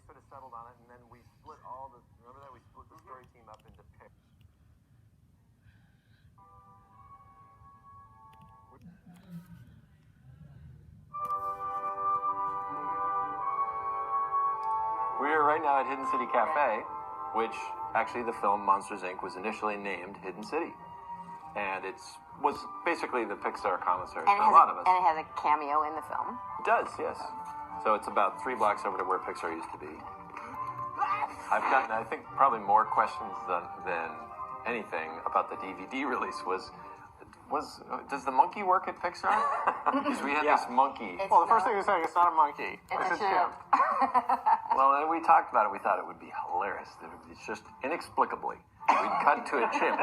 sort of settled on it, and then we split remember that? We split the story team up into picks. We're right now at Hidden City Cafe, which actually the film Monsters, Inc. was initially named Hidden City. And was basically the Pixar commissary for a lot of us. And it has a cameo in the film. It does, yes. So it's about 3 blocks over to where Pixar used to be. I've gotten, I think, probably more questions than anything about the DVD release does the monkey work at Pixar? Because we had this monkey. Well, the first thing we said, it's not a monkey. It's a chimp. Well, and we talked about it. We thought it would be hilarious. It's just inexplicably. We'd cut to a chimp.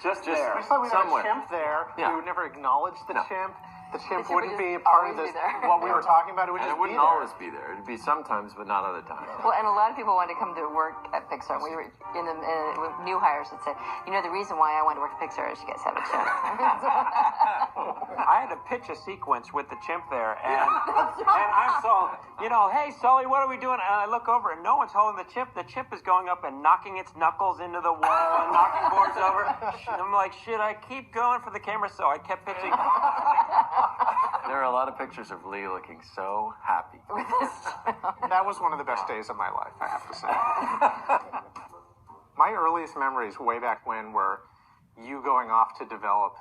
Just there. We thought we had somewhere. a chimp there. Yeah. We would never acknowledge the chimp. The chimp wouldn't be a would part of always this. be there. What we were talking about, it would And just it wouldn't be there. always be there. It'd be sometimes, but not other times. Well, and a lot of people wanted to come to work at Pixar. We were in the new hires that said, the reason why I wanted to work at Pixar is you guys have a chimp. I had to pitch a sequence with the chimp there, and I'm so, hey, Sully, what are we doing? And I look over, and no one's holding the chimp. The chimp is going up and knocking its knuckles into the wall and knocking boards over. I'm like, should I keep going for the camera? So I kept pitching. There are a lot of pictures of Lee looking so happy. That was one of the best days of my life, I have to say. My earliest memories way back when were you going off to develop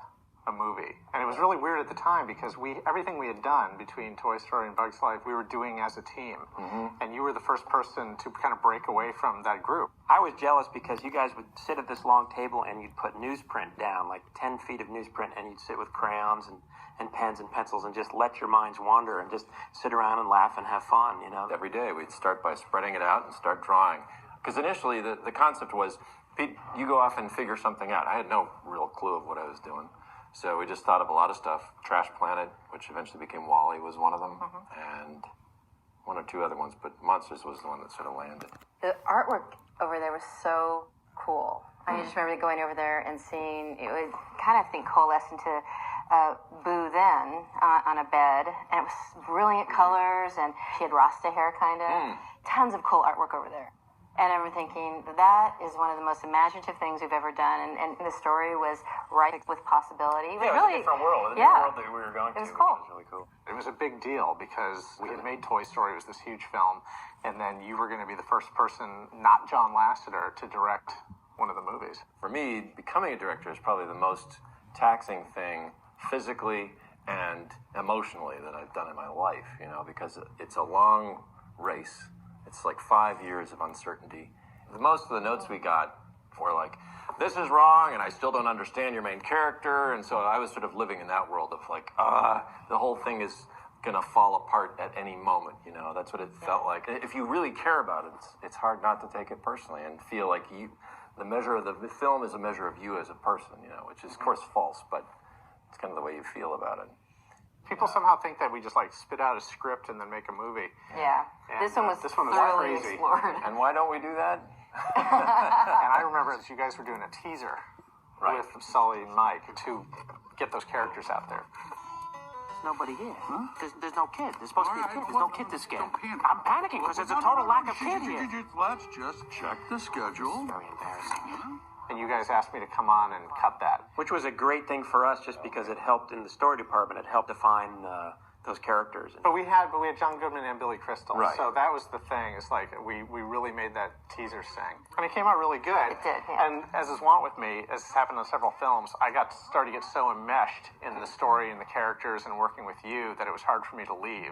a movie. And it was really weird at the time because everything we had done between Toy Story and Bug's Life, we were doing as a team. Mm-hmm. And you were the first person to kind of break away from that group. I was jealous because you guys would sit at this long table and you'd put newsprint down, like 10 feet of newsprint, and you'd sit with crayons and pens and pencils and just let your minds wander and just sit around and laugh and have fun, Every day we'd start by spreading it out and start drawing. Because initially the concept was, Pete, you go off and figure something out. I had no real clue of what I was doing. So we just thought of a lot of stuff. Trash Planet, which eventually became WALL-E, was one of them. Mm-hmm. And one or two other ones, but Monsters was the one that sort of landed. The artwork over there was so cool. I just remember going over there and seeing, it would kind of coalesce into Boo then on a bed, and it was brilliant colors, and she had Rasta hair kind of. Tons of cool artwork over there. And I remember thinking, that is one of the most imaginative things we've ever done, and the story was ripe with possibility. Yeah, it was a different world. The world that we were going to. It was cool. Which was really cool. It was a big deal because we had made Toy Story. It was this huge film. And then you were going to be the first person, not John Lasseter, to direct one of the movies. For me, becoming a director is probably the most taxing thing physically and emotionally that I've done in my life, because it's a long race. It's like 5 years of uncertainty. Most of the notes we got were like, this is wrong, and I still don't understand your main character. And so I was sort of living in that world of like, the whole thing is going to fall apart at any moment. That's what it felt like. If you really care about it, it's hard not to take it personally and feel like the measure of the film is a measure of you as a person, which is of course false, but it's kind of the way you feel about it. People somehow think that we just spit out a script and then make a movie. Yeah. And, this one was thoroughly crazy. explored. And why don't we do that? And I remember that you guys were doing a teaser with Sully and Mike to get those characters out there. There's nobody here. Huh? There's no kid. There's supposed to be a kid. There's no kid this game. I'm panicking because there's a total lack of kid here. Let's just check the schedule. Very embarrassing. And you guys asked me to come on and cut that. Which was a great thing for us just because it helped in the story department. It helped define those characters. But we had John Goodman and Billy Crystal. Right. So that was the thing. It's like we really made that teaser sing. And it came out really good. It did, yeah. And as is wont with me, as has happened on several films, I started to get so enmeshed in the story and the characters and working with you that it was hard for me to leave.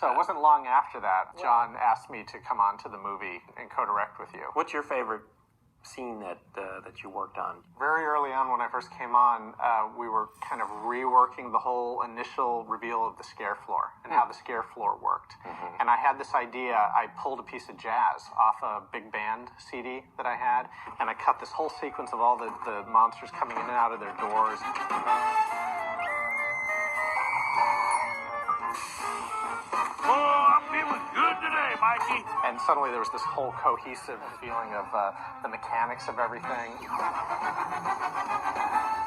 So it wasn't long after that, John asked me to come on to the movie and co-direct with you. What's your favorite scene that you worked on? Very early on when I first came on, we were kind of reworking the whole initial reveal of the scare floor and how the scare floor worked. Mm-hmm. And I had this idea, I pulled a piece of jazz off a big band CD that I had, and I cut this whole sequence of all the monsters coming in and out of their doors. Oh, I'm feeling good today. Mikey. And suddenly there was this whole cohesive feeling of the mechanics of everything.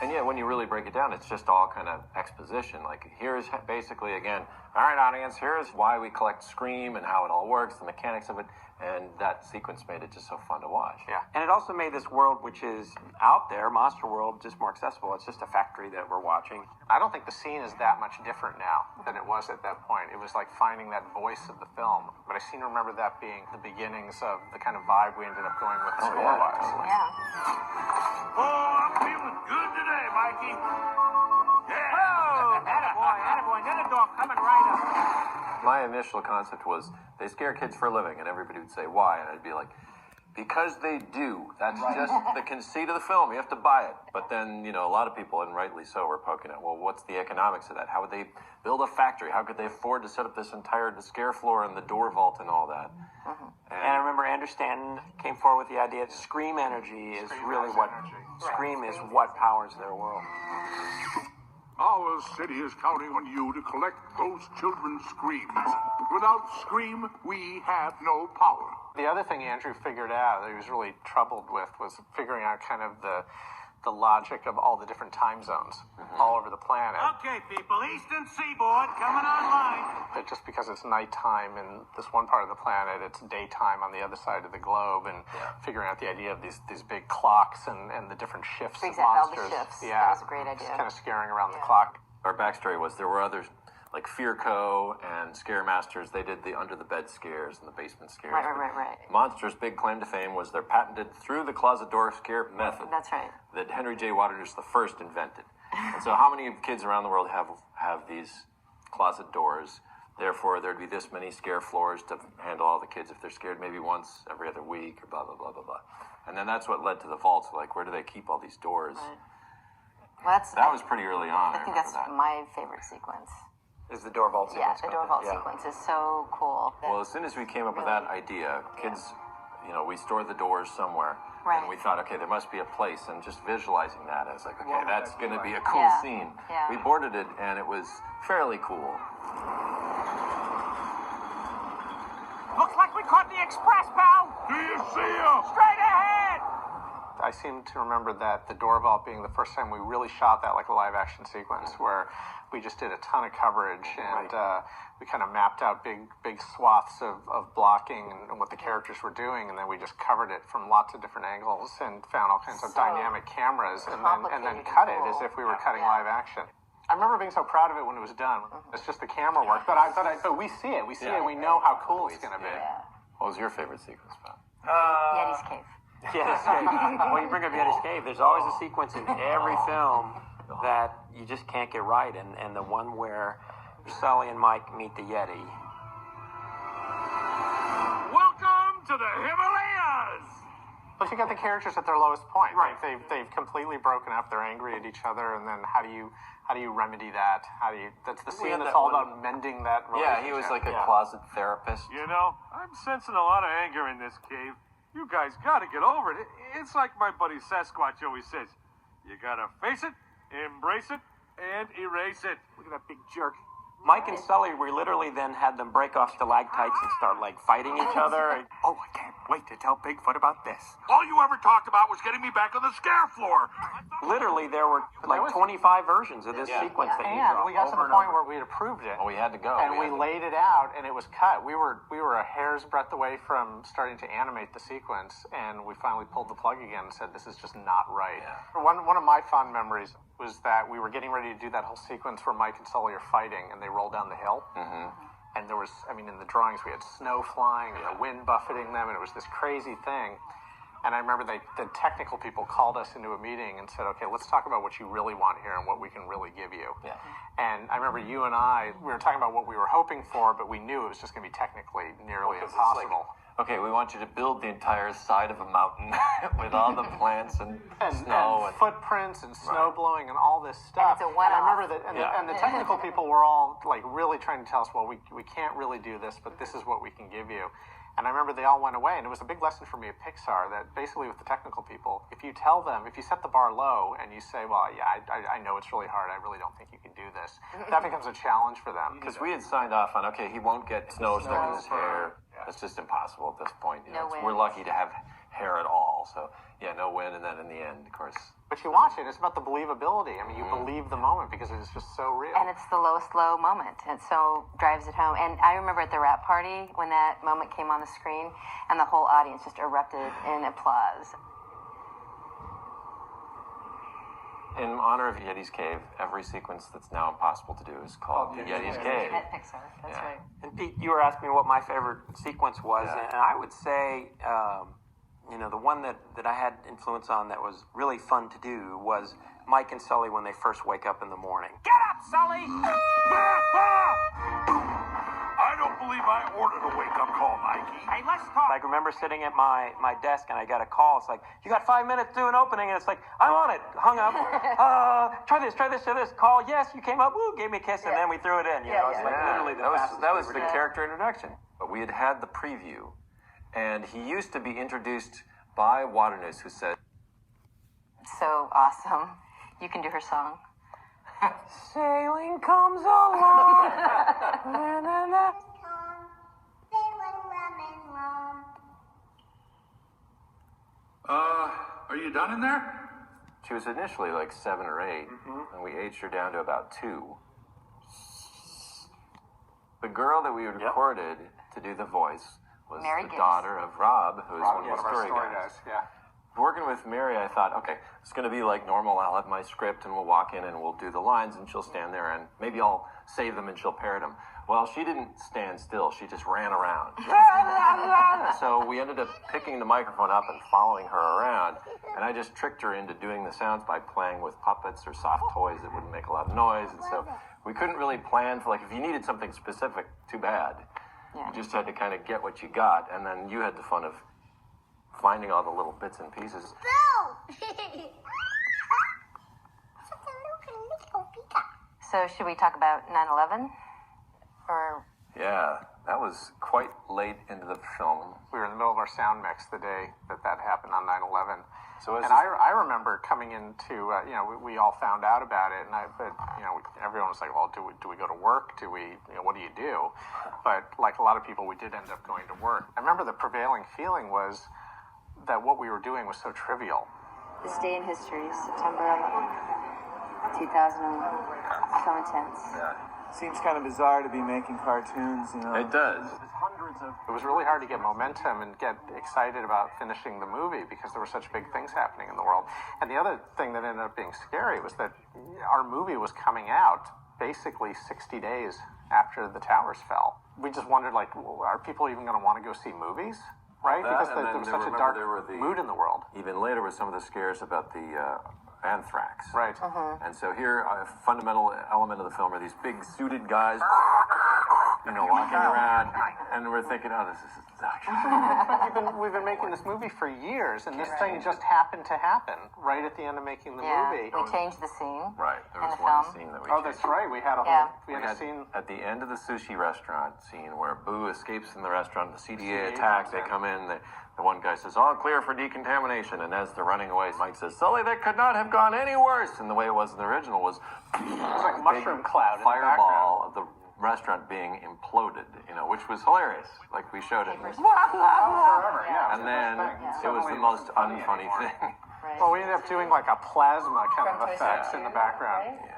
And yeah, when you really break it down, it's just all kind of exposition. Like, here's basically, again, all right, audience, here's why we collect Scream and how it all works, the mechanics of it. And that sequence made it just so fun to watch. Yeah. And it also made this world, which is out there, Monster World, just more accessible. It's just a factory that we're watching. I don't think the scene is that much different now than it was at that point. It was like finding that voice of the film. But I seem to remember that being the beginnings of the kind of vibe we ended up going with score-wise. Yeah. Oh, I'm feeling good today, Mikey. Yeah. Oh, attaboy, another dog coming right up. My initial concept was they scare kids for a living, and everybody would say, why? And I'd be like, because they do. That's just the conceit of the film. You have to buy it. But then, a lot of people, and rightly so, were poking at, well, what's the economics of that? How would they build a factory? How could they afford to set up this entire scare floor and the door vault and all that? And I remember Andrew Stanton came forward with the idea that Scream energy is really what Scream is what powers their world. Our city is counting on you to collect those children's screams. Without Scream, we have no power. The other thing Andrew figured out that he was really troubled with was figuring out kind of the logic of all the different time zones all over the planet. Okay, people, Eastern Seaboard coming online. But just because it's nighttime in this one part of the planet, it's daytime on the other side of the globe, and figuring out the idea of these big clocks and the different shifts of All the monsters. shifts. Yeah, That was a great idea. Just kind of scaring around the clock. Our backstory was there were others, like Fearco and Scare Masters. They did the under-the-bed scares and the basement scares. Right. Monster's big claim to fame was their patented through-the-closet-door scare method. That's right. That Henry J. Waters the first invented. And so how many kids around the world have these closet doors? Therefore, there'd be this many scare floors to handle all the kids if they're scared maybe once every other week or blah, blah, blah, blah, blah. And then that's what led to the vaults. Like, where do they keep all these doors? Right. Well, That was pretty early on. I think that's my favorite sequence. Is the door vault Yeah, sequence. the door vault sequence is so cool. Well, as soon as we came up with that idea, kids, we stored the doors somewhere. Right. And we thought, okay, there must be a place. And just visualizing that, I was like, okay, that's going to be a cool scene. Yeah. We boarded it, and it was fairly cool. Looks like we caught the express, pal. Do you see him? Straight ahead. I seem to remember that the door vault being the first time we really shot that like a live action sequence where we just did a ton of coverage and we kind of mapped out big swaths of blocking and what the characters were doing, and then we just covered it from lots of different angles and found all kinds of dynamic cameras and then cut it as if we were cutting live action. I remember being so proud of it when it was done. It's just the camera work, but we see it. We see it. We know how cool it's going to be. Yeah. What was your favorite sequence, Bob? Yeti's Cave. Yes. When you bring up Yeti's Cave, there's always a sequence in every film that you just can't get right, and the one where Sully and Mike meet the Yeti. Welcome to the Himalayas. But you got the characters at their lowest point. Right. They've completely broken up. They're angry at each other, and then how do you remedy that? That's the scene that's all about mending that relationship. Yeah, he was like a closet therapist. I'm sensing a lot of anger in this cave. You guys gotta get over it. It's like my buddy Sasquatch always says. You gotta face it, embrace it, and erase it. Look at that big jerk. Mike and Sully, we literally then had them break off stalactites and start fighting each other. Oh, I can't wait to tell Bigfoot about this. All you ever talked about was getting me back on the scare floor. Literally, there were 25 versions of this sequence that you And draw we got to the point where we had approved it. Well, we had to go. And we laid it out, and it was cut. We were a hair's breadth away from starting to animate the sequence, and we finally pulled the plug again and said, this is just not right. Yeah. One of my fond memories was that we were getting ready to do that whole sequence where Mike and Sully are fighting, and they roll down the hill. Mm-hmm. And there was, in the drawings, we had snow flying and the wind buffeting them, and it was this crazy thing. And I remember the technical people called us into a meeting and said, okay, let's talk about what you really want here and what we can really give you. Yeah. And I remember you and we were talking about what we were hoping for, but we knew it was just going to be technically nearly impossible. Okay, we want you to build the entire side of a mountain with all the plants and snow and footprints and snow blowing and all this stuff. And it's a one-off. And I remember that, and the technical people were all really trying to tell us, well, we can't really do this, but this is what we can give you. And I remember they all went away, and it was a big lesson for me at Pixar that basically with the technical people, if you set the bar low and you say, well, yeah, I know it's really hard, I really don't think you can do this, that becomes a challenge for them. Because we had signed off on, okay, he won't get snow stuck in his hair. it's just impossible at this point. You know, No wind. we're lucky to have hair at all. So, yeah, no wind. And then in the end, of course. But you watch it, it's about the believability. I mean, you believe the moment because it's just so real. And it's the lowest low moment. It so drives it home. And I remember at the wrap party when that moment came on the screen and the whole audience just erupted in applause. In honor of Yeti's Cave, every sequence that's now impossible to do is called Yeti's Cave. At Pixar, that's Yeah. right. And Pete, you were asking me what my favorite sequence was, Yeah. and I would say, the one that I had influence on that was really fun to do was Mike and Sully when they first wake up in the morning. Get up, Sully! I don't believe I ordered a wake-up call, Mikey. Hey, let's talk. I remember sitting at my desk and I got a call. It's like, you got 5 minutes to do an opening, and it's like, I'm on it. Hung up. Try this. Call. Yes, you came up. Woo, gave me a kiss, and then we threw it in. You know, it's like literally the fastest that was we the ever did. character introduction. But we had the preview, and he used to be introduced by Waternoose, who said, So awesome. You can do her song. Sailing comes along. Na, na, na. Are you done in there? she was initially like 7 or 8, and we aged her down to about 2. The girl that we recorded to do the voice was Mary the Gibbs. daughter of Rob, who is one One of of the our story story guys. guys, yeah. Working with Mary, I thought, okay, it's going to be like normal. I'll have my script, and we'll walk in, and we'll do the lines, and she'll stand there, and maybe I'll save them, and she'll parrot them. Well, she didn't stand still. She just ran around. So we ended up picking the microphone up and following her around, and I just tricked her into doing the sounds by playing with puppets or soft toys that wouldn't make a lot of noise, and so we couldn't really plan for, like, if you needed something specific, too bad. Yeah. You just had to kind of get what you got, and then you had the fun of finding all the little bits and pieces. So should we talk about 9/11? Or Yeah, that was quite late into the film. We were in the middle of our sound mix the day that happened on 9/11. So as And I remember coming into, we all found out about it, and everyone was like, well, do we go to work? What do you do? But like a lot of people, we did end up going to work. I remember the prevailing feeling was that what we were doing was so trivial. this day in history, September 11th, 2011. So intense. Yeah, Seems kind of bizarre to be making cartoons, you know. it does. It was really hard to get momentum and get excited about finishing the movie because there were such big things happening in the world. And the other thing that ended up being scary was that our movie was coming out basically 60 days after the towers fell. We just wondered, like, well, are people even going to want to go see movies? Right? That, Because and there then was there- such a remember dark there were the- mood in the world. Even later with some of the scares about the anthrax. Right. And so here, a fundamental element of the film are these big suited guys, walking around, and we're thinking, oh, this is We've been making this movie for years, and this thing just happened to happen right at the end of making the Yeah, movie. we changed the scene. right. There In was the one film. scene that we Oh, changed. that's right. We had a whole. Yeah. We had a scene. At the end of the sushi restaurant scene where Boo escapes from the restaurant, the CDA CDA attack, comes they in. come in, the one guy says, all clear for decontamination, and as they're running away, Mike says, Sully, that could not have gone any worse. And the way it was in the original was It was like a mushroom cloud. In the fireball of the restaurant being imploded, which was hilarious. Like we showed it. Forever, yeah. And then it was the most unfunny thing. Right. Well, we ended up doing like a plasma kind From of Toy effects Story in the 2, background. right? Yeah.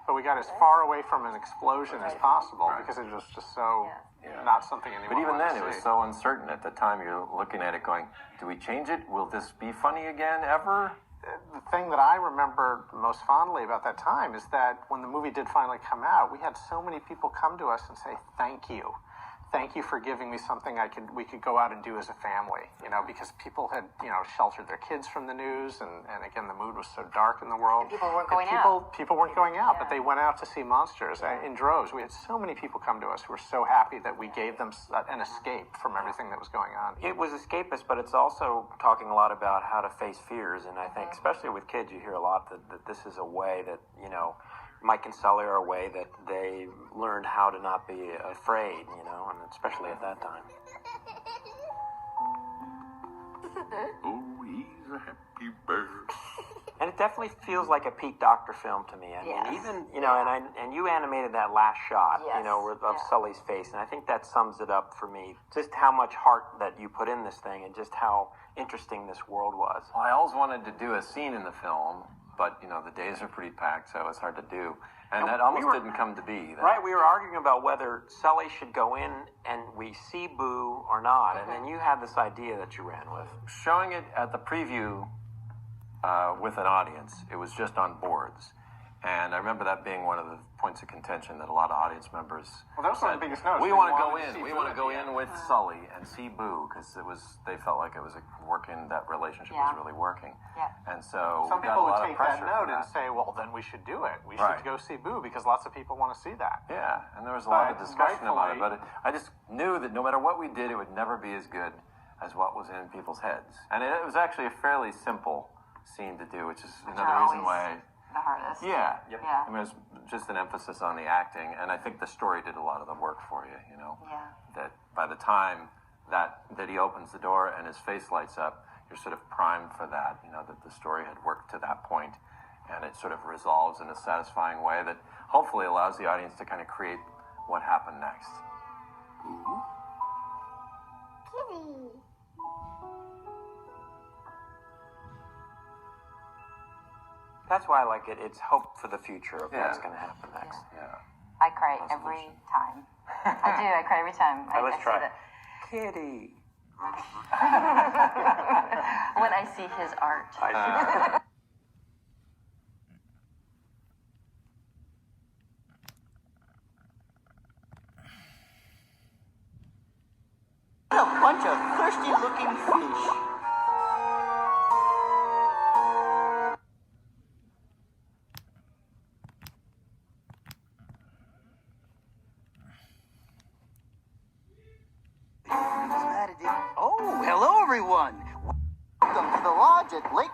But we got as far away from an explosion as possible because it was just so not something anyone But even wanted then, to it was see. so uncertain at the time. You're looking at it going, do we change it? Will this be funny again ever? The thing that I remember most fondly about that time is that when the movie did finally come out, we had so many people come to us and say, thank you. Thank you for giving me something we could go out and do as a family, because people had, sheltered their kids from the news, and again, the mood was so dark in the world. People weren't going out. People weren't going out, but they went out to see monsters in droves. We had so many people come to us who were so happy that we gave them an escape from everything that was going on. It was escapist, but it's also talking a lot about how to face fears. And I think, especially with kids, you hear a lot that this is a way that, Mike and Sully are a way that they learned how to not be afraid, and especially at that time. Oh, he's a happy bird. And it definitely feels like a Pete Docter film to me. I mean, Yes. even, you know, and you animated that last shot, you Yes. know, of Yeah. Sully's face, and I think that sums it up for me. Just how much heart that you put in this thing, and just how interesting this world was. Well, I always wanted to do a scene in the film, but you know the days are pretty packed, so it's hard to do, and that almost didn't come to be. Right, we were arguing about whether Sully should go in and we see Boo or not, and then you had this idea that you ran with. Showing it at the preview with an audience, it was just on boards. And I remember that being one of the points of contention that a lot of audience members Well, that was one of the biggest notes. we They want to go wanted to in. see We Boo want to at go the in end. with Sully and see Boo because they felt like it was working. That relationship was Yeah. really working. Yeah. And so Some we got people a lot would of take that pressure note for and that. say, well, then we should do it. We Right. should go see Boo because lots of people want to see that. Yeah, and there was a lot of But discussion about it, rightfully- but I just knew that no matter what we did, it would never be as good as what was in people's heads. And it was actually a fairly simple scene to do, which is another are reason always why. the hardest. Yeah. Yeah. I mean, it was just an emphasis on the acting, and I think the story did a lot of the work for you, you know? Yeah. That by the time that he opens the door and his face lights up, you're sort of primed for that, you know, that the story had worked to that point, and it sort of resolves in a satisfying way that hopefully allows the audience to kind of create what happened next. Kitty. That's why I like it. It's hope for the future of what's Yeah. going to happen next. Yeah. I cry every time. I do. I cry every time. Let's see try. that. Kitty. When I see his art. A bunch of thirsty-looking fish. Oh, hello, everyone. Welcome to the lodge at Lake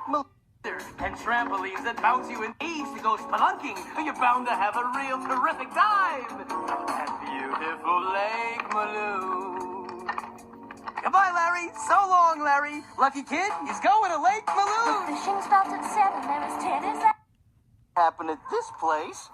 and trampolines that bounce you in ease to go spelunking. You're bound to have a real terrific time at beautiful Lake Maloon. Goodbye, Larry. So long, Larry. Lucky kid, he's going to Lake Maloon. Fishing starts at 7. There is tennis. Happen at this place.